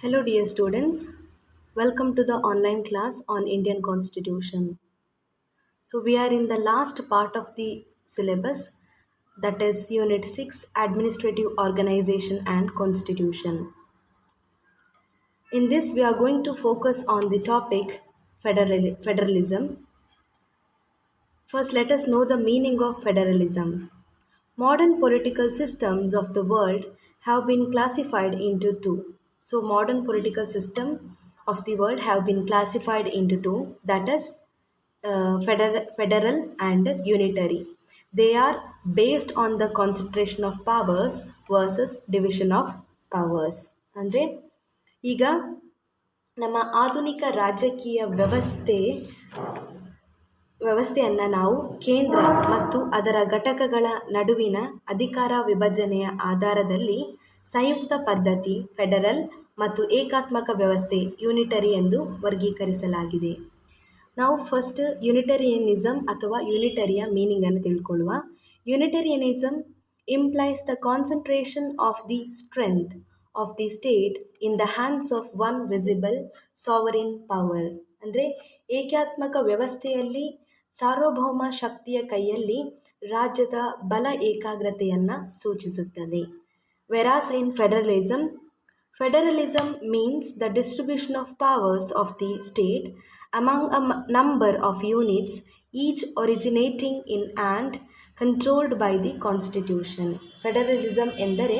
Hello dear students, welcome to the online class on Indian Constitution. So we are in the last part of the syllabus, that is Unit 6 Administrative Organization and Constitution. In this we are going to focus on the topic federalism. First let us know the meaning of federalism. Modern political systems of the world have been classified into two. So, modern political system of the world have been classified into two, that is, federal and unitary. They are based on the concentration of powers versus division of powers. ಅಂದರೆ ಈಗ ನಮ್ಮ ಆಧುನಿಕ ರಾಜಕೀಯ ವ್ಯವಸ್ಥೆಯನ್ನು ನಾವು ಕೇಂದ್ರ ಮತ್ತು ಅದರ ಘಟಕಗಳ ನಡುವಿನ ಅಧಿಕಾರ ವಿಭಜನೆಯ ಆಧಾರದಲ್ಲಿ ಸಂಯುಕ್ತ ಪದ್ಧತಿ ಫೆಡರಲ್ ಮತ್ತು ಏಕಾತ್ಮಕ ವ್ಯವಸ್ಥೆ ಯೂನಿಟರಿ ಎಂದು ವರ್ಗೀಕರಿಸಲಾಗಿದೆ. ನಾವು ಫಸ್ಟ್ ಯುನಿಟರಿಯನಿಸಮ್ ಅಥವಾ ಯುನಿಟರಿಯ ಮೀನಿಂಗನ್ನು ತಿಳ್ಕೊಳ್ಳುವ. ಯುನಿಟರಿಯನಿಸಮ್ implies the concentration of the strength of the state in the hands of one visible sovereign power. ಅಂದರೆ ಏಕಾತ್ಮಕ ವ್ಯವಸ್ಥೆಯಲ್ಲಿ ಸಾರ್ವಭೌಮ ಶಕ್ತಿಯ ಕೈಯಲ್ಲಿ ರಾಜ್ಯದ ಬಲ ಏಕಾಗ್ರತೆಯನ್ನು ಸೂಚಿಸುತ್ತದೆ. Whereas in federalism means the distribution of powers of the state among a number of units, each originating in and controlled by the constitution. Federalism ಎಂದರೆ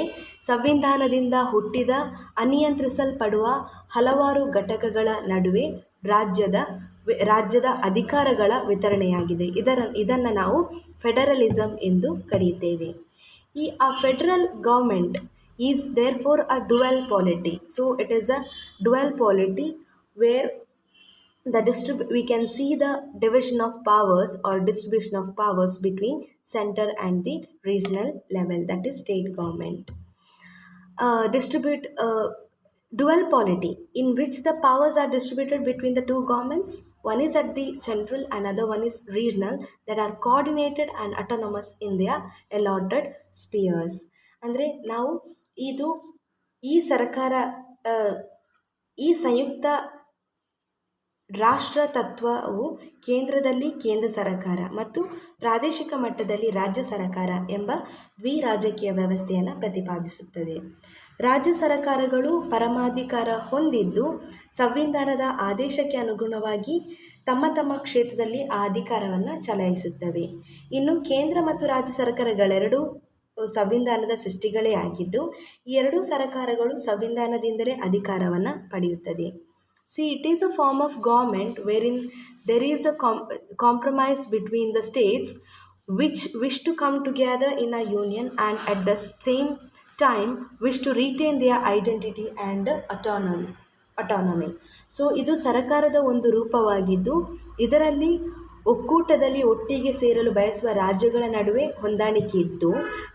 ಸಂವಿಧಾನದಿಂದ ಹುಟ್ಟಿದ ಅನಿಯಂತ್ರಿಸಲ್ಪಡುವ ಹಲವಾರು ಘಟಕಗಳ ನಡುವೆ ರಾಜ್ಯದ ಅಧಿಕಾರಗಳ ವಿತರಣೆಯಾಗಿದೆ. ಇದನ್ನು ನಾವು ಫೆಡರಲಿಸಮ್ ಎಂದು ಕರೆಯುತ್ತೇವೆ. ಆ federal government is therefore a dual polity. So it is a dual polity where we can see the division of powers or distribution of powers between center and the regional level, that is state government. Dual polity in which the powers are distributed between the two governments. One is at the central, another one is regional, that are coordinated and autonomous in their allotted spheres. ಅಂದರೆ ನಾವು ಈ ಸರ್ಕಾರ ಈ ಸಂಯುಕ್ತ ರಾಷ್ಟ್ರ ತತ್ವವು ಕೇಂದ್ರದಲ್ಲಿ ಕೇಂದ್ರ ಸರ್ಕಾರ ಮತ್ತು ಪ್ರಾದೇಶಿಕ ಮಟ್ಟದಲ್ಲಿ ರಾಜ್ಯ ಸರ್ಕಾರ ಎಂಬ ದ್ವಿರಾಜಕೀಯ ವ್ಯವಸ್ಥೆಯನ್ನು ಪ್ರತಿಪಾದಿಸುತ್ತದೆ. ರಾಜ್ಯ ಸರ್ಕಾರಗಳು ಪರಮಾಧಿಕಾರ ಹೊಂದಿದ್ದು ಸಂವಿಧಾನದ ಆದೇಶಕ್ಕೆ ಅನುಗುಣವಾಗಿ ತಮ್ಮ ಕ್ಷೇತ್ರದಲ್ಲಿ ಆ ಅಧಿಕಾರವನ್ನು ಚಲಾಯಿಸುತ್ತವೆ. ಇನ್ನು ಕೇಂದ್ರ ಮತ್ತು ರಾಜ್ಯ ಸರ್ಕಾರಗಳೆರಡೂ ಸಂವಿಧಾನದ ಸೃಷ್ಟಿಗಳೇ ಆಗಿದ್ದು ಈ ಎರಡೂ ಸರ್ಕಾರಗಳು ಸಂವಿಧಾನದಿಂದಲೇ ಅಧಿಕಾರವನ್ನು ಪಡೆಯುತ್ತದೆ. See, it is a form of government wherein there is a compromise between the states which wish to come together in a union and at the same time wish to retain their identity and autonomy. So ಇದು ಸರ್ಕಾರದ ಒಂದು ರೂಪವಾಗಿದ್ದು ಇದರಲ್ಲಿ ಒಕ್ಕೂಟದಲ್ಲಿ ಒಟ್ಟಿಗೆ ಸೇರಲು ಬಯಸುವ ರಾಜ್ಯಗಳ ನಡುವೆ ಹೊಂದಾಣಿಕೆ ಇದ್ದು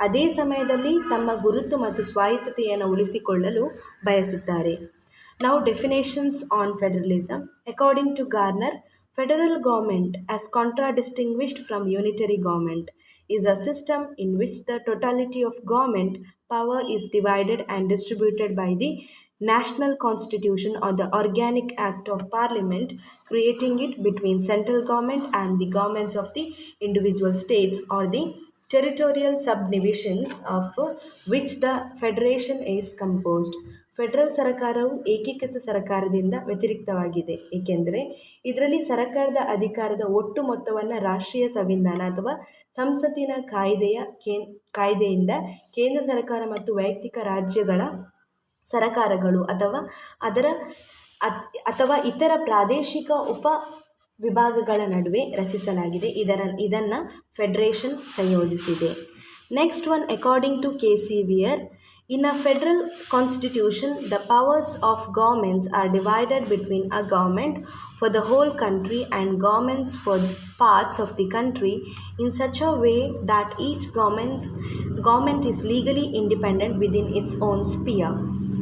ಅದೇ ಸಮಯದಲ್ಲಿ ತಮ್ಮ ಗುರುತು ಮತ್ತು ಸ್ವಾಯತ್ತತೆಯನ್ನು ಉಳಿಸಿಕೊಳ್ಳಲು ಬಯಸುತ್ತಾರೆ. Now definitions on federalism. According to Garner, federal government, as contradistinguished from unitary government, is a system in which the totality of government power is divided and distributed by the national constitution or the organic act of parliament, creating it between central government and the governments of the individual states or the territorial subdivisions of which the federation is composed. Federal ಸರ್ಕಾರವು ಏಕೀಕೃತ ಸರ್ಕಾರದಿಂದ ವ್ಯತಿರಿಕ್ತವಾಗಿದೆ, ಏಕೆಂದರೆ ಇದರಲ್ಲಿ ಸರ್ಕಾರದ ಅಧಿಕಾರದ ಒಟ್ಟು ಮೊತ್ತವನ್ನು ರಾಷ್ಟ್ರೀಯ ಸಂವಿಧಾನ ಅಥವಾ ಸಂಸತ್ತಿನ ಕಾಯ್ದೆಯಿಂದ ಕೇಂದ್ರ ಸರ್ಕಾರ ಮತ್ತು ವೈಯಕ್ತಿಕ ರಾಜ್ಯಗಳ ಸರ್ಕಾರಗಳು ಅಥವಾ ಇತರ ಪ್ರಾದೇಶಿಕ ಉಪ ವಿಭಾಗಗಳ ನಡುವೆ ರಚಿಸಲಾಗಿದೆ. ಇದನ್ನು ಫೆಡರೇಷನ್ ಸಂಯೋಜಿಸಿದೆ. Next one, according to K C. Wheare, in a federal constitution, the powers of governments are divided between a government for the whole country and governments for parts of the country in such a way that each government is legally independent within its own sphere.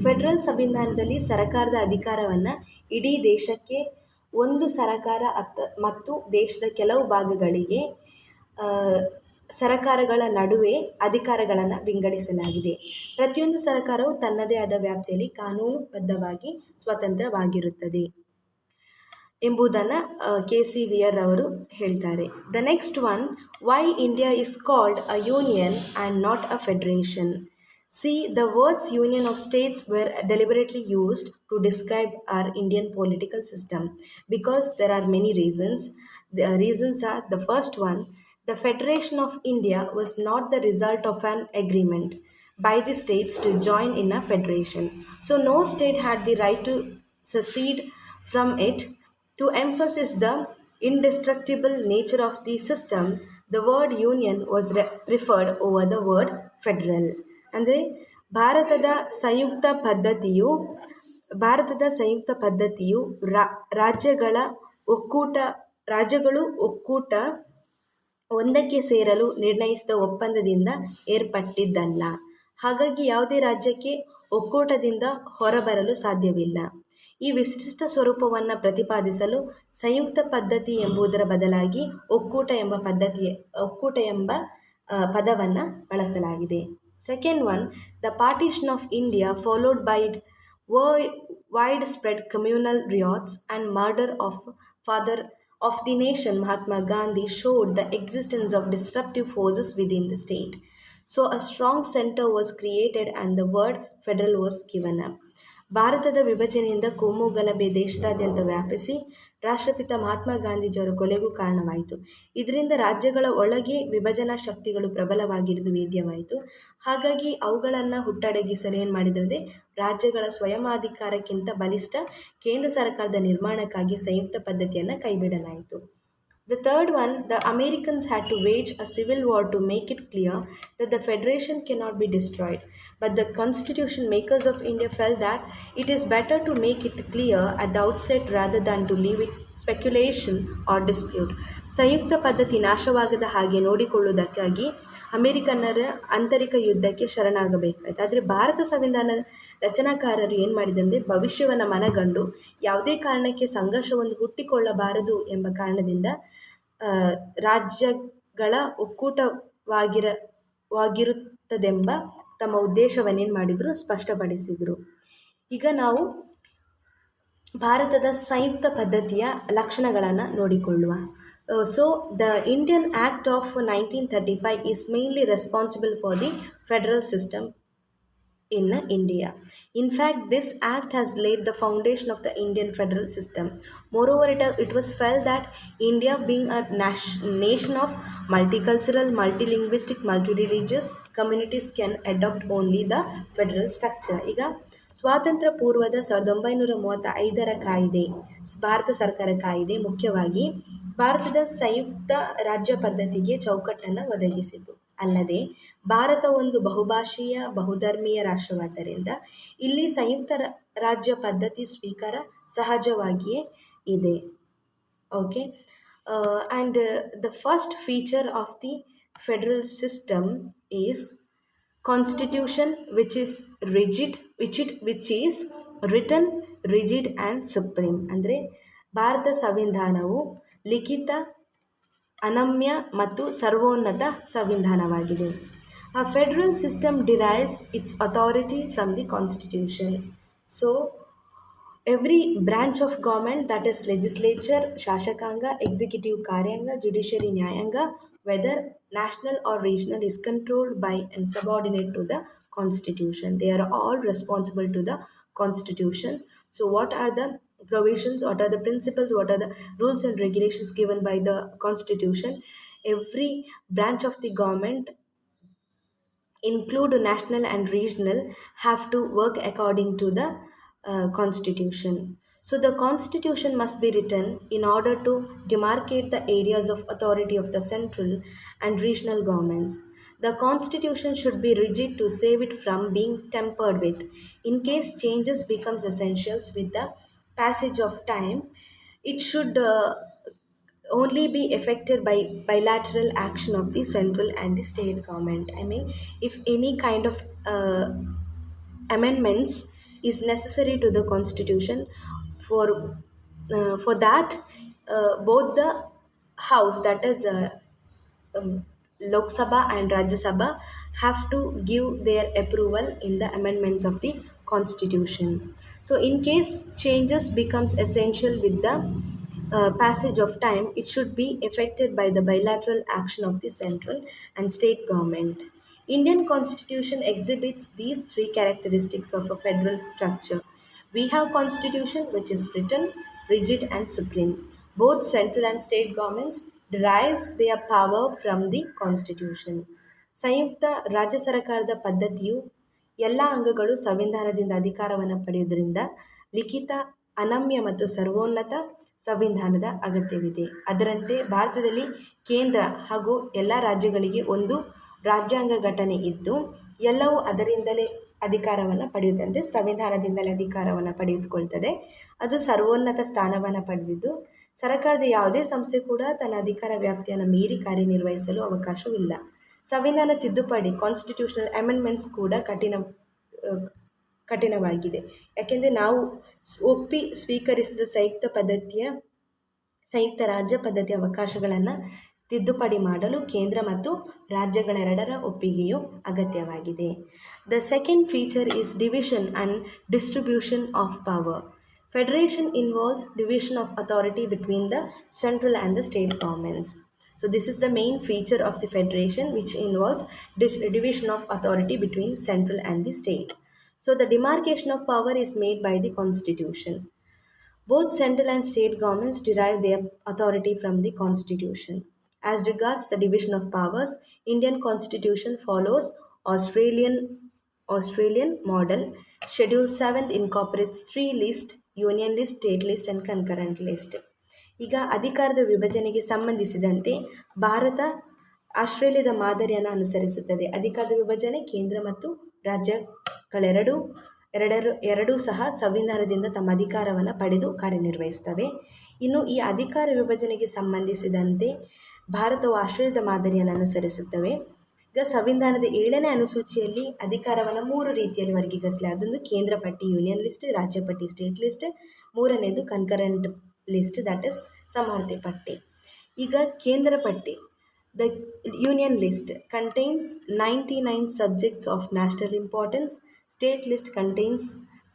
Federal ಸಂವಿಧಾನದಲ್ಲಿ ಸರ್ಕಾರದ ಅಧಿಕಾರವನ್ನು ಇಡೀ ದೇಶಕ್ಕೆ ಒಂದು ಸರ್ಕಾರ ಮತ್ತು ದೇಶದ ಕೆಲವು ಭಾಗಗಳಿಗೆ ಸರಕಾರಗಳ ನಡುವೆ ಅಧಿಕಾರಗಳನ್ನು ವಿಂಗಡಿಸಲಾಗಿದೆ. ಪ್ರತಿಯೊಂದು ಸರಕಾರವು ತನ್ನದೇ ಆದ ವ್ಯಾಪ್ತಿಯಲ್ಲಿ ಕಾನೂನುಬದ್ಧವಾಗಿ ಸ್ವತಂತ್ರವಾಗಿರುತ್ತದೆ ಎಂಬುದನ್ನು KC ವೀರ್ ಅವರು ಹೇಳ್ತಾರೆ. The next one, why India is called a union and not a federation. See, the words union of states were deliberately used to describe our Indian political system because there are many reasons. The reasons are, the first one, the Federation of India was not the result of an agreement by the states to join in a federation. So, no state had the right to secede from it. To emphasize the indestructible nature of the system, the word union was preferred over the word federal. ಅಂದರೆ ಭಾರತದ ಸಂಯುಕ್ತ ಪದ್ಧತಿಯು ಭಾರತದ ಸಂಯುಕ್ತ ಪದ್ಧತಿಯು ರಾಜ್ಯಗಳ ಒಕ್ಕೂಟ ರಾಜ್ಯಗಳು ಒಕ್ಕೂಟ ಒಂದಕ್ಕೆ ಸೇರಲು ನಿರ್ಣಯಿಸಿದ ಒಪ್ಪಂದದಿಂದ ಏರ್ಪಟ್ಟಿದ್ದಲ್ಲ. ಹಾಗಾಗಿ ಯಾವುದೇ ರಾಜ್ಯಕ್ಕೆ ಒಕ್ಕೂಟದಿಂದ ಹೊರಬರಲು ಸಾಧ್ಯವಿಲ್ಲ. ಈ ವಿಶಿಷ್ಟ ಸ್ವರೂಪವನ್ನು ಪ್ರತಿಪಾದಿಸಲು ಸಂಯುಕ್ತ ಪದ್ಧತಿ ಎಂಬುದರ ಬದಲಾಗಿ ಒಕ್ಕೂಟ ಎಂಬ ಪದವನ್ನು ಬಳಸಲಾಗಿದೆ. Second one, the partition of India followed by widespread communal riots and murder of father of the nation Mahatma Gandhi showed the existence of disruptive forces within the state. So a strong center was created and the word federal was given up. ಭಾರತದ ವಿಭಜನೆಯಿಂದ ಕೋಮು ದೇಶದಾದ್ಯಂತ ವ್ಯಾಪಿಸಿ ರಾಷ್ಟ್ರಪಿತ ಮಹಾತ್ಮ ಗಾಂಧೀಜಿಯವರ ಕೊಲೆಗೂ ಕಾರಣವಾಯಿತು. ಇದರಿಂದ ರಾಜ್ಯಗಳ ಒಳಗೆ ವಿಭಜನಾ ಶಕ್ತಿಗಳು ಪ್ರಬಲವಾಗಿರುವುದು ವೇದ್ಯವಾಯಿತು. ಹಾಗಾಗಿ ಅವುಗಳನ್ನು ಹುಟ್ಟಡಗಿಸಲು ಏನು ಮಾಡಿದರೆ ರಾಜ್ಯಗಳ ಸ್ವಯಮಾಧಿಕಾರಕ್ಕಿಂತ ಬಲಿಷ್ಠ ಕೇಂದ್ರ ಸರ್ಕಾರದ ನಿರ್ಮಾಣಕ್ಕಾಗಿ ಸಂಯುಕ್ತ ಪದ್ಧತಿಯನ್ನು ಕೈಬಿಡಲಾಯಿತು. The third one, the Americans had to wage a civil war to make it clear that the federation cannot be destroyed. But the constitution makers of India felt that it is better to make it clear at the outset rather than to leave it speculation or dispute. ಸಂಯುಕ್ತ ಪದ್ಧತಿ ನಾಶವಾಗದ ಹಾಗೆ ನೋಡಿಕೊಳ್ಳುವುದಕ್ಕಾಗಿ ಅಮೆರಿಕನ್ನರ ಆಂತರಿಕ ಯುದ್ಧಕ್ಕೆ ಶರಣಾಗಬೇಕಾಯಿತು. ಆದರೆ ಭಾರತ ಸಂವಿಧಾನ ರಚನಾಕಾರರು ಏನು ಮಾಡಿದಂದರೆ ಭವಿಷ್ಯವನ್ನು ಮನಗಂಡು ಯಾವುದೇ ಕಾರಣಕ್ಕೆ ಸಂಘರ್ಷವನ್ನು ಹುಟ್ಟಿಕೊಳ್ಳಬಾರದು ಎಂಬ ಕಾರಣದಿಂದ ರಾಜ್ಯಗಳ ಒಕ್ಕೂಟವಾಗಿರುತ್ತದೆಂಬ ತಮ್ಮ ಉದ್ದೇಶವನ್ನೇನು ಮಾಡಿದರು ಸ್ಪಷ್ಟಪಡಿಸಿದರು. ಈಗ ನಾವು ಭಾರತದ ಸಂಯುಕ್ತ ಪದ್ಧತಿಯ ಲಕ್ಷಣಗಳನ್ನು ನೋಡಿಕೊಳ್ಳುವ. So the Indian act of 1935 is mainly responsible for the federal system in India. In fact, this act has laid the foundation of the Indian federal system. Moreover, it was felt that India, being a nation of multicultural, multilinguistic, multireligious communities, can adopt only the federal structure. ಈಗ ಸ್ವಾತಂತ್ರ್ಯ ಪೂರ್ವದ 1935 ಕಾಯ್ದೆ, ಭಾರತ ಸರ್ಕಾರ ಕಾಯ್ದೆ ಮುಖ್ಯವಾಗಿ ಭಾರತದ ಸಂಯುಕ್ತ ರಾಜ್ಯ ಪದ್ಧತಿಗೆ ಚೌಕಟ್ಟನ್ನು ಒದಗಿಸಿತು. ಅಲ್ಲದೆ ಭಾರತ ಒಂದು ಬಹುಭಾಷೀಯ ಬಹುಧರ್ಮೀಯ ರಾಷ್ಟ್ರವಾದ್ದರಿಂದ ಇಲ್ಲಿ ಸಂಯುಕ್ತ ರಾಜ್ಯ ಪದ್ಧತಿ ಸ್ವೀಕಾರ ಸಹಜವಾಗಿಯೇ ಇದೆ. Okay, and the first feature of the federal system is constitution which is written, rigid and supreme. ಅಂದರೆ ಭಾರತ ಸಂವಿಧಾನವು ಲಿಖಿತ, ಅನಮ್ಯ ಮತ್ತು ಸರ್ವೋನ್ನತ ಸಂವಿಧಾನವಾಗಿದೆ. A federal system derives its authority from the constitution. So every branch of government, that is legislature, Shashakanga, executive Karyanga, judiciary Nyayanga, whether national or regional, is controlled by and subordinate to the constitution. They are all responsible to the constitution. So what are the provisions, what are the principles, what are the rules and regulations given by the constitution? Every branch of the government, include national and regional, have to work according to the constitution. So the constitution must be written in order to demarcate the areas of authority of the central and regional governments. The constitution should be rigid to save it from being tampered with. In case changes becomes essentials with the passage of time, it should only be affected by bilateral action of the central and the state government. I mean, if any kind of amendments is necessary to the constitution, for that both the house, that is Lok Sabha and Rajya Sabha have to give their approval in the amendments of the constitution. So, in case changes becomes essential with the passage of time, it should be effected by the bilateral action of the central and state government. Indian constitution exhibits these three characteristics of a federal structure. We have constitution which is written, rigid and supreme. Both central and state governments derives their power from the constitution. ಸಂಯುಕ್ತ ರಾಜ್ಯ ಸರ್ಕಾರದ ಪದ್ಧತಿಯು ಎಲ್ಲ ಅಂಗಗಳು ಸಂವಿಧಾನದಿಂದ ಅಧಿಕಾರವನ್ನು ಪಡೆಯುವುದರಿಂದ ಲಿಖಿತ ಅನಮ್ಯ ಮತ್ತು ಸರ್ವೋನ್ನತ ಸಂವಿಧಾನದ ಅಗತ್ಯವಿದೆ. ಅದರಂತೆ ಭಾರತದಲ್ಲಿ ಕೇಂದ್ರ ಹಾಗೂ ಎಲ್ಲ ರಾಜ್ಯಗಳಿಗೆ ಒಂದು ರಾಜ್ಯಾಂಗ ಘಟನೆ ಇದ್ದು ಎಲ್ಲವೂ ಅದರಿಂದಲೇ ಅಧಿಕಾರವನ್ನು ಪಡೆಯುತ್ತಂತೆ ಸಂವಿಧಾನದಿಂದಲೇ ಅಧಿಕಾರವನ್ನು ಪಡೆದುಕೊಳ್ತದೆ. ಅದು ಸರ್ವೋನ್ನತ ಸ್ಥಾನವನ್ನು ಪಡೆದಿದ್ದು ಸರ್ಕಾರದ ಯಾವುದೇ ಸಂಸ್ಥೆ ಕೂಡ ತನ್ನ ಅಧಿಕಾರ ವ್ಯಾಪ್ತಿಯನ್ನು ಮೀರಿ ಕಾರ್ಯನಿರ್ವಹಿಸಲು ಅವಕಾಶವಿಲ್ಲ. ಸಂವಿಧಾನ ತಿದ್ದುಪಡಿ ಕಾನ್ಸ್ಟಿಟ್ಯೂಷನಲ್ ಅಮೆಂಡ್ಮೆಂಟ್ಸ್ ಕೂಡ ಕಠಿಣವಾಗಿದೆ. ಯಾಕೆಂದರೆ ನಾವು ಸ್ವೀಕರಿಸಿದ ಸಂಯುಕ್ತ ರಾಜ್ಯ ಪದ್ಧತಿಯ ಅವಕಾಶಗಳನ್ನು ತಿದ್ದುಪಡಿ ಮಾಡಲು ಕೇಂದ್ರ ಮತ್ತು ರಾಜ್ಯಗಳೆರಡರ ಒಪ್ಪಿಗೆಯು ಅಗತ್ಯವಾಗಿದೆ. The second feature is division and distribution of power. Federation involves division of authority between the central and the state governments. So this is the main feature of the federation, which involves division of authority between central and the state. So the demarcation of power is made by the constitution. Both central and state governments derive their authority from the constitution. As regards the division of powers, Indian constitution follows Australian model. Schedule 7th incorporates three lists: union list, state list and concurrent list. ಈಗ ಅಧಿಕಾರದ ವಿಭಜನೆಗೆ ಸಂಬಂಧಿಸಿದಂತೆ ಭಾರತ ಆಸ್ಟ್ರೇಲಿಯಾದ ಮಾದರಿಯನ್ನು ಅನುಸರಿಸುತ್ತದೆ. ಅಧಿಕಾರದ ವಿಭಜನೆ ಕೇಂದ್ರ ಮತ್ತು ರಾಜ್ಯಗಳೆರಡೂ ಸಹ ಸಂವಿಧಾನದಿಂದ ತಮ್ಮ ಅಧಿಕಾರವನ್ನು ಪಡೆದು ಕಾರ್ಯನಿರ್ವಹಿಸ್ತವೆ. ಇನ್ನು ಈ ಅಧಿಕಾರ ವಿಭಜನೆಗೆ ಸಂಬಂಧಿಸಿದಂತೆ ಭಾರತವು ಆಸ್ಟ್ರೇಲಿಯಾದ ಮಾದರಿಯನ್ನು ಅನುಸರಿಸುತ್ತವೆ. ಈಗ ಸಂವಿಧಾನದ 7ನೇ ಅನುಸೂಚಿಯಲ್ಲಿ ಅಧಿಕಾರವನ್ನು 3 ರೀತಿಯಲ್ಲಿ ವರ್ಗೀಕರಿಸಲಾಗಿದೆ. ಅದೊಂದು ಕೇಂದ್ರ ಪಟ್ಟಿ ಯೂನಿಯನ್ ಲಿಸ್ಟ್, ರಾಜ್ಯ ಪಟ್ಟಿ ಸ್ಟೇಟ್ ಲಿಸ್ಟ್, ಮೂರನೇದು ಕನ್ಕರೆಂಟ್ ಲಿಸ್ಟ್, ದಟ್ ಇಸ್ ಸಮವರ್ತಿ ಪಟ್ಟಿ. ಈಗ ಕೇಂದ್ರ ಪಟ್ಟಿ, the union list contains 99 subjects of national importance. State list contains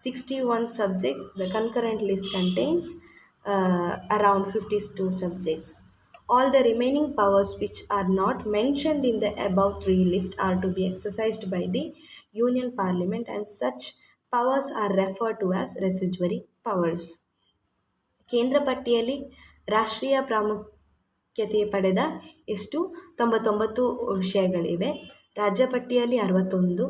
61 subjects. The concurrent list contains around 52 subjects. All the remaining powers which are not mentioned in the above three lists are to be exercised by the Union Parliament, and such powers are referred to as residuary powers. ಕೇಂದ್ರ ಪಟ್ಟಿಯಲ್ಲಿ ರಾಷ್ಟ್ರೀಯ ಪ್ರಾಮುಖ್ಯತೆ ಪಡೆದ 99 ವಿಷಯಗಳಿವೆ. ರಾಜ್ಯ ಪಟ್ಟಿಯಲ್ಲಿ 61,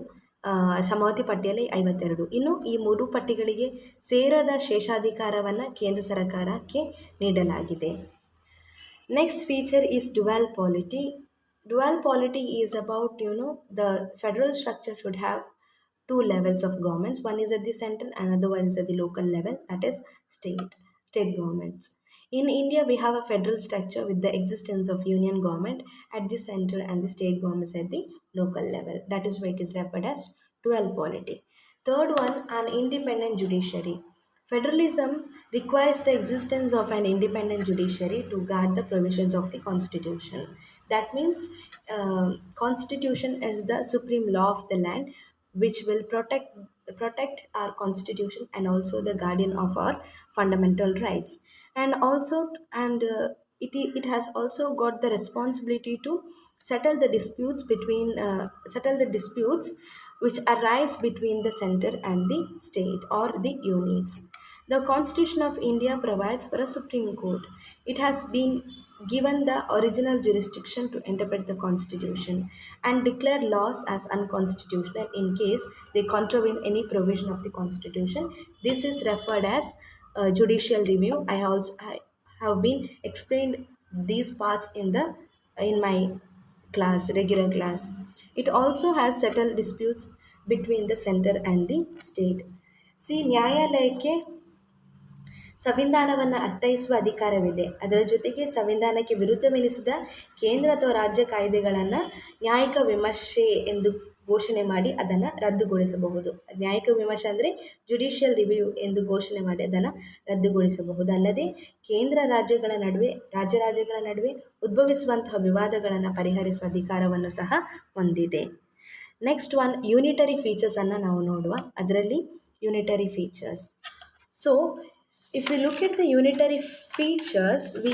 ಸಮವರ್ತಿ ಪಟ್ಟಿಯಲ್ಲಿ 52. ಇನ್ನು ಈ 3 ಪಟ್ಟಿಗಳಿಗೆ ಸೇರದ ಶೇಷಾಧಿಕಾರವನ್ನು ಕೇಂದ್ರ ಸರ್ಕಾರಕ್ಕೆ ನೀಡಲಾಗಿದೆ. Next feature is dual polity. Dual polity is about, the federal structure should have 2 levels of governments. One is at the central, another one is at the local level, that is state governments. In India, we have a federal structure with the existence of union government at the central and the state governments at the local level. That is why it is referred as dual polity. Third one, an independent judiciary. Federalism requires the existence of an independent judiciary to guard the provisions of the constitution. That means constitution is the supreme law of the land, which will protect our constitution and also the guardian of our fundamental rights. It has also got the responsibility to settle the disputes which arise between the center and the state or the units. The Constitution of India provides for a Supreme Court. It has been given the original jurisdiction to interpret the Constitution and declare laws as unconstitutional in case they contravene any provision of the Constitution. This is referred as judicial review. I have been explained these parts in my regular class. It also has settled disputes between the center and the state. See, ನ್ಯಾಯಾಲಯಕ್ಕೆ ಸಂವಿಧಾನವನ್ನು ಅರ್ಥೈಸುವ ಅಧಿಕಾರವಿದೆ. ಅದರ ಜೊತೆಗೆ ಸಂವಿಧಾನಕ್ಕೆ ವಿರುದ್ಧವೆನಿಸಿದ ಕೇಂದ್ರ ಅಥವಾ ರಾಜ್ಯ ಕಾಯ್ದೆಗಳನ್ನು ನ್ಯಾಯಿಕ ವಿಮರ್ಶೆ ಎಂದು ಘೋಷಣೆ ಮಾಡಿ ಅದನ್ನು ರದ್ದುಗೊಳಿಸಬಹುದು. ನ್ಯಾಯಿಕ ವಿಮರ್ಶೆ ಅಂದರೆ ಜುಡಿಷಿಯಲ್ ರಿವ್ಯೂ ಎಂದು ಘೋಷಣೆ ಮಾಡಿ ಅದನ್ನು ರದ್ದುಗೊಳಿಸಬಹುದು. ಅಲ್ಲದೆ ರಾಜ್ಯಗಳ ನಡುವೆ ಉದ್ಭವಿಸುವಂತಹ ವಿವಾದಗಳನ್ನು ಪರಿಹರಿಸುವ ಅಧಿಕಾರವನ್ನು ಸಹ ಹೊಂದಿದೆ. ನೆಕ್ಸ್ಟ್ ಒನ್ ಯೂನಿಟರಿ ಫೀಚರ್ಸನ್ನು ನಾವು ನೋಡುವ. ಅದರಲ್ಲಿ unitary features. So if you look at the unitary features, we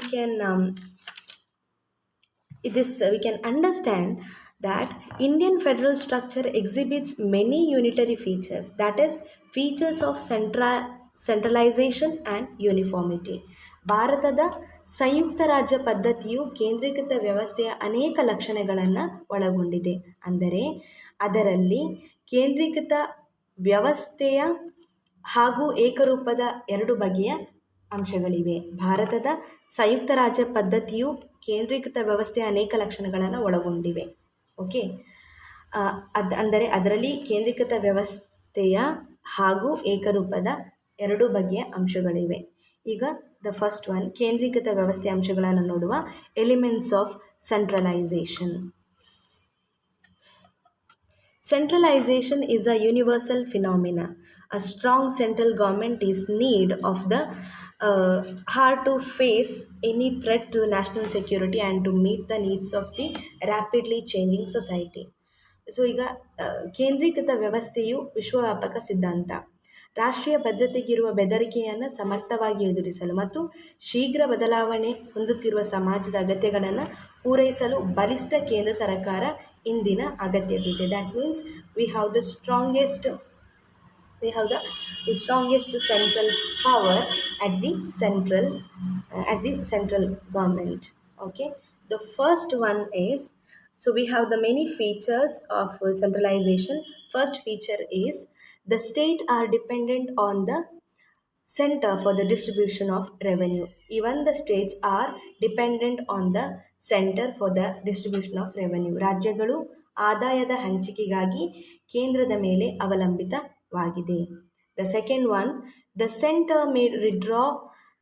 can understand that Indian federal structure exhibits many unitary features, that is features of centralization and uniformity. ಭಾರತದ ಸಂಯುಕ್ತ ರಾಜ್ಯ ಪದ್ಧತಿಯು ಕೇಂದ್ರೀಕೃತ ವ್ಯವಸ್ಥೆಯ ಅನೇಕ ಲಕ್ಷಣಗಳನ್ನು ಒಳಗೊಂಡಿದೆ. ಅಂದರೆ ಅದರಲ್ಲಿ ಕೇಂದ್ರೀಕೃತ ವ್ಯವಸ್ಥೆಯ ಹಾಗೂ ಏಕರೂಪದ ಎರಡು ಬಗೆಯ ಅಂಶಗಳಿವೆ. ಭಾರತದ ಸಂಯುಕ್ತ ರಾಜ್ಯ ಪದ್ಧತಿಯು ಕೇಂದ್ರೀಕೃತ ವ್ಯವಸ್ಥೆಯ ಅನೇಕ ಲಕ್ಷಣಗಳನ್ನು ಒಳಗೊಂಡಿವೆ. ಓಕೆ, ಅಂದರೆ ಅದರಲ್ಲಿ ಕೇಂದ್ರೀಕೃತ ವ್ಯವಸ್ಥೆಯ ಹಾಗೂ ಏಕರೂಪದ ಎರಡು ಬಗೆಯ ಅಂಶಗಳಿವೆ. ಈಗ ದ ಫಸ್ಟ್ ಒನ್, ಕೇಂದ್ರೀಕೃತ ವ್ಯವಸ್ಥೆಯ ಅಂಶಗಳನ್ನು ನೋಡುವ. Elements of centralisation. Centralization is a universal phenomena. A strong central government is need of the hard to face any threat to national security and to meet the needs of the rapidly changing society. So ಈಗ ಕೇಂದ್ರೀಕೃತ ವ್ಯವಸ್ಥೆಯು ವಿಶ್ವವ್ಯಾಪಕ ಸಿದ್ಧಾಂತ. ರಾಷ್ಟ್ರೀಯ ಬದ್ಧತೆಗಿರುವ ಬೆದರಿಕೆಯನ್ನು ಸಮರ್ಥವಾಗಿ ಎದುರಿಸಲು ಮತ್ತು ಶೀಘ್ರ ಬದಲಾವಣೆ ಹೊಂದುತ್ತಿರುವ ಸಮಾಜದ ಅಗತ್ಯಗಳನ್ನು ಪೂರೈಸಲು ಬಲಿಷ್ಠ ಕೇಂದ್ರ ಸರ್ಕಾರ ಇಂದಿನ ಅಗತ್ಯವಿದೆ. That means we have the strongest central power at the central government. Okay, the first one is, so we have the many features of centralization. First feature is the state are dependent on the center for the distribution of revenue. Even the states are dependent on the center for the distribution of revenue. ರಾಜ್ಯಗಳು ಆದಾಯದ ಹಂಚಿಕೆಗಾಗಿ ಕೇಂದ್ರದ ಮೇಲೆ ಅವಲಂಬಿತವಾಗಿದೆ. The second one, the center may withdraw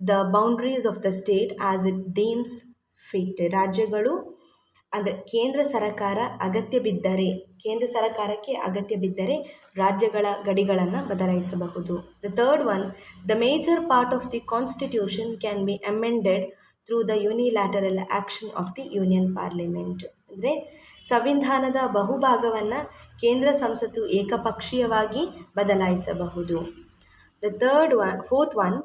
the boundaries of the state as it deems fit. ರಾಜ್ಯಗಳು ಅಂದರೆ ಕೇಂದ್ರ ಸರ್ಕಾರಕ್ಕೆ ಅಗತ್ಯ ಬಿದ್ದರೆ ರಾಜ್ಯಗಳ ಗಡಿಗಳನ್ನು ಬದಲಾಯಿಸಬಹುದು. The third one, the major part of the constitution can be amended through the unilateral action of the union parliament. ಅಂದರೆ ಸಂವಿಧಾನದ ಬಹುಭಾಗವನ್ನು ಕೇಂದ್ರ ಸಂಸತ್ತು ಏಕಪಕ್ಷೀಯವಾಗಿ ಬದಲಾಯಿಸಬಹುದು. Fourth one,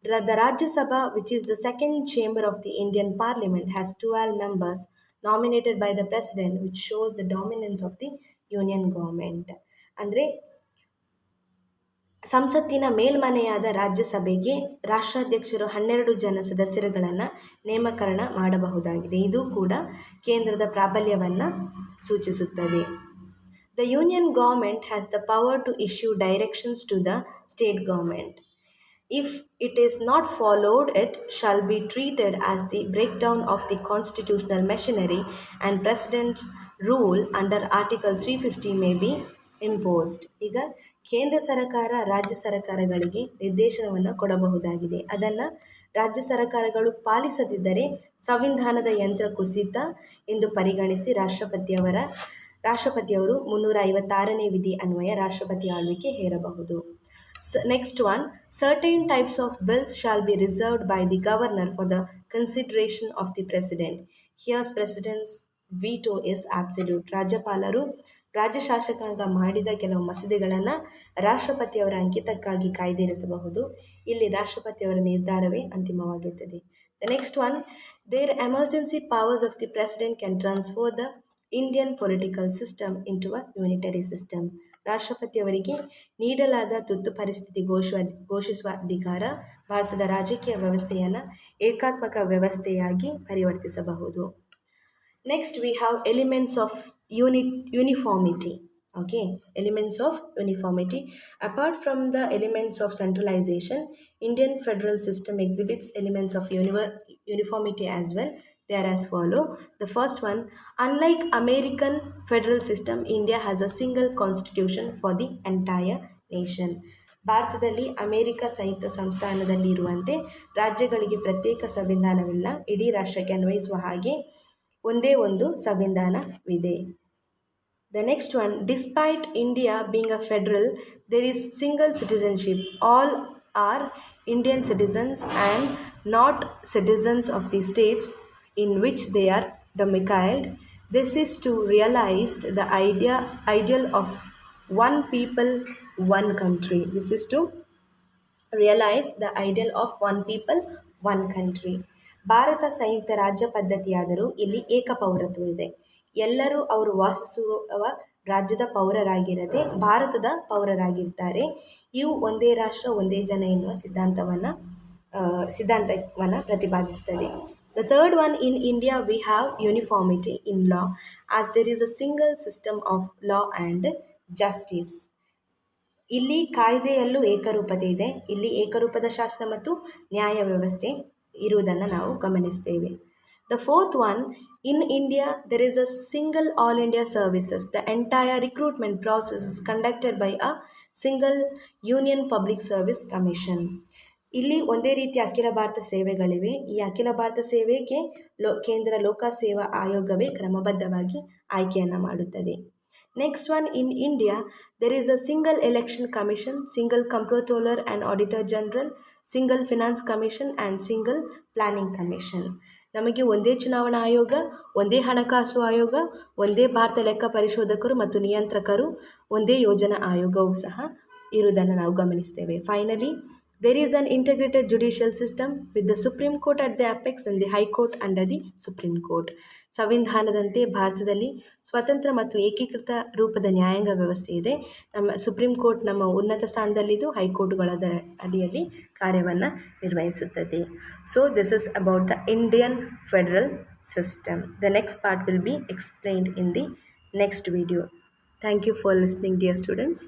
the Rajya Sabha, which is the second chamber of the Indian Parliament, has 12 members nominated by the President, which shows the dominance of the Union government. ಅಂದರೆ ಸಂಸತ್ತಿನ ಮೇಲ್ಮನೆಯಾದ ರಾಜ್ಯಸಭೆಗೆ ರಾಷ್ಟ್ರಾಧ್ಯಕ್ಷರು 12 ಜನ ಸದಸ್ಯರುಗಳನ್ನು ನೇಮಕರಣ ಮಾಡಬಹುದಾಗಿದೆ. ಇದು ಕೂಡ ಕೇಂದ್ರದ ಪ್ರಾಬಲ್ಯವನ್ನು ಸೂಚಿಸುತ್ತದೆ. The Union government has the power to issue directions to the state government. If it is not followed, it shall be treated as the breakdown of the constitutional machinery, and President's rule under Article 350 may be imposed. ಈಗ ಕೇಂದ್ರ ಸರ್ಕಾರ ರಾಜ್ಯ ಸರ್ಕಾರಗಳಿಗೆ ನಿರ್ದೇಶನವನ್ನು ಕೊಡಬಹುದಾಗಿದೆ. ಅದನ್ನು ರಾಜ್ಯ ಸರ್ಕಾರಗಳು ಪಾಲಿಸದಿದ್ದರೆ ಸಂವಿಧಾನದ ಯಂತ್ರ ಕುಸಿತ ಎಂದು ಪರಿಗಣಿಸಿ ರಾಷ್ಟ್ರಪತಿಯವರು 356ನೇ ವಿಧಿ ಅನ್ವಯ ರಾಷ್ಟ್ರಪತಿ ಆಳ್ವಿಕೆ ಹೇರಬಹುದು. Next one, certain types of bills shall be reserved by the governor for the consideration of the president. Here's president's veto is absolute. ರಾಜ್ಯಪಾಲರು ರಾಜ್ಯ ಶಾಸಕಾಂಗ ಮಾಡಿದ ಕೆಲವು ಮಸೂದೆಗಳನ್ನು ರಾಷ್ಟ್ರಪತಿಯವರ ಅಂಕಿತಕ್ಕಾಗಿ ಕಾಯ್ದಿರಿಸಬಹುದು. ಇಲ್ಲಿ ರಾಷ್ಟ್ರಪತಿಯವರ ನಿರ್ಧಾರವೇ ಅಂತಿಮವಾಗಿರುತ್ತದೆ. The next one, their emergency powers of the president can transfer the Indian political system into a unitary system. ರಾಷ್ಟ್ರಪತಿಯವರಿಗೆ ನೀಡಲಾದ ತುರ್ತು ಪರಿಸ್ಥಿತಿ ಘೋಷಿಸುವ ಅಧಿಕಾರ ಭಾರತದ ರಾಜಕೀಯ ವ್ಯವಸ್ಥೆಯನ್ನು ಏಕಾತ್ಮಕ ವ್ಯವಸ್ಥೆಯಾಗಿ ಪರಿವರ್ತಿಸಬಹುದು. Next we have elements of uniformity. Okay, elements of uniformity. Apart from the elements of centralization, Indian federal system exhibits elements of uniformity as well. They are as follow. The first one, unlike American federal system, India has a single constitution for the entire nation. ಭಾರತದಲ್ಲಿ America ಸಂಯುಕ್ತ ಸಂಸ್ಥಾನದಲ್ಲಿ ಇರುವಂತೆ ರಾಜ್ಯಗಳಿಗೆ ಪ್ರತ್ಯೇಕ ಸಂವಿಧಾನವಿಲ್ಲ. ಇಡೀ ರಾಷ್ಟ್ರಕ್ಕೆ ಅನ್ವಯಿಸುವ ಹಾಗೆ ಒಂದೇ ಒಂದು ಸಂವಿಧಾನವಿದೆ. The next one, despite India being a federal, there is single citizenship. All are Indian citizens and not citizens of the states in which they are domiciled. This is to realize the ideal of one people, one country. This is to realize the ideal of one people one country. Bharat ಸಂಯುಕ್ತ ರಾಜ್ಯ ಪದ್ಧತಿಯಾದರೂ ಇಲ್ಲಿ ಏಕಪೌರತ್ವ ಇದೆ. ಎಲ್ಲರೂ ಅವರು ವಾಸಿಸುವ ರಾಜ್ಯದ ಪೌರರಾಗಿರದೆ ಭಾರತದ ಪೌರರಾಗಿರ್ತಾರೆ. ಇವು ಒಂದೇ ರಾಷ್ಟ್ರ ಒಂದೇ ಜನ ಎನ್ನುವ ಸಿದ್ಧಾಂತವನ್ನು ಪ್ರತಿಪಾದಿಸ್ತದೆ. The third one, in India we have uniformity in law as there is a single system of law and justice. ಇಲ್ಲಿ ಕಾಯ್ದೆಯಲ್ಲೂ ಏಕರೂಪತೆ ಇದೆ. ಇಲ್ಲಿ ಏಕರೂಪದ ಶಾಸನ ಮತ್ತು ನ್ಯಾಯ ವ್ಯವಸ್ಥೆ ಇರುವುದನ್ನು ನಾವು ಗಮನಿಸ್ತೇವೆ. The fourth one, in India there is a single all India services. The entire recruitment process is conducted by a single union public service commission. ಇಲ್ಲಿ ಒಂದೇ ರೀತಿಯ ಅಖಿಲ ಭಾರತ ಸೇವೆಗಳಿವೆ. ಈ ಅಖಿಲ ಭಾರತ ಸೇವೆಗೆ ಕೇಂದ್ರ ಲೋಕ ಸೇವಾ ಆಯೋಗವೇ ಕ್ರಮಬದ್ಧವಾಗಿ ಆಯ್ಕೆಯನ್ನು ಮಾಡುತ್ತದೆ. Next one, in India, there is a single election commission, single comptroller and auditor general, single finance commission and single planning commission. ನಮಗೆ ಒಂದೇ ಚುನಾವಣಾ ಆಯೋಗ, ಒಂದೇ ಹಣಕಾಸು ಆಯೋಗ, ಒಂದೇ ಭಾರತ ಲೆಕ್ಕ ಪರಿಶೋಧಕರು ಮತ್ತು ನಿಯಂತ್ರಕರು, ಒಂದೇ ಯೋಜನಾ ಆಯೋಗವೂ ಸಹ ಇರುವುದನ್ನು ನಾವು ಗಮನಿಸ್ತೇವೆ. Finally, there is an integrated judicial system with the Supreme Court at the apex and the High Court under the Supreme Court. ಸಂವಿಧಾನದಂತೆ ಭಾರತದಲ್ಲಿ ಸ್ವತಂತ್ರ ಮತ್ತು ಏಕೀಕೃತ ರೂಪದ ನ್ಯಾಯಾಂಗ ವ್ಯವಸ್ಥೆ ಇದೆ. ನಮ್ಮ ಸುಪ್ರೀಂ ಕೋರ್ಟ್ ನಮ್ಮ ಉನ್ನತ ಸ್ಥಾನದಲ್ಲಿದ್ದು ಹೈಕೋರ್ಟ್ಗಳ ಅಡಿಯಲ್ಲಿ ಕಾರ್ಯವನ್ನು ನಿರ್ವಹಿಸುತ್ತದೆ. So this is about the Indian federal system. The next part will be explained in the next video. Thank you for listening, dear students.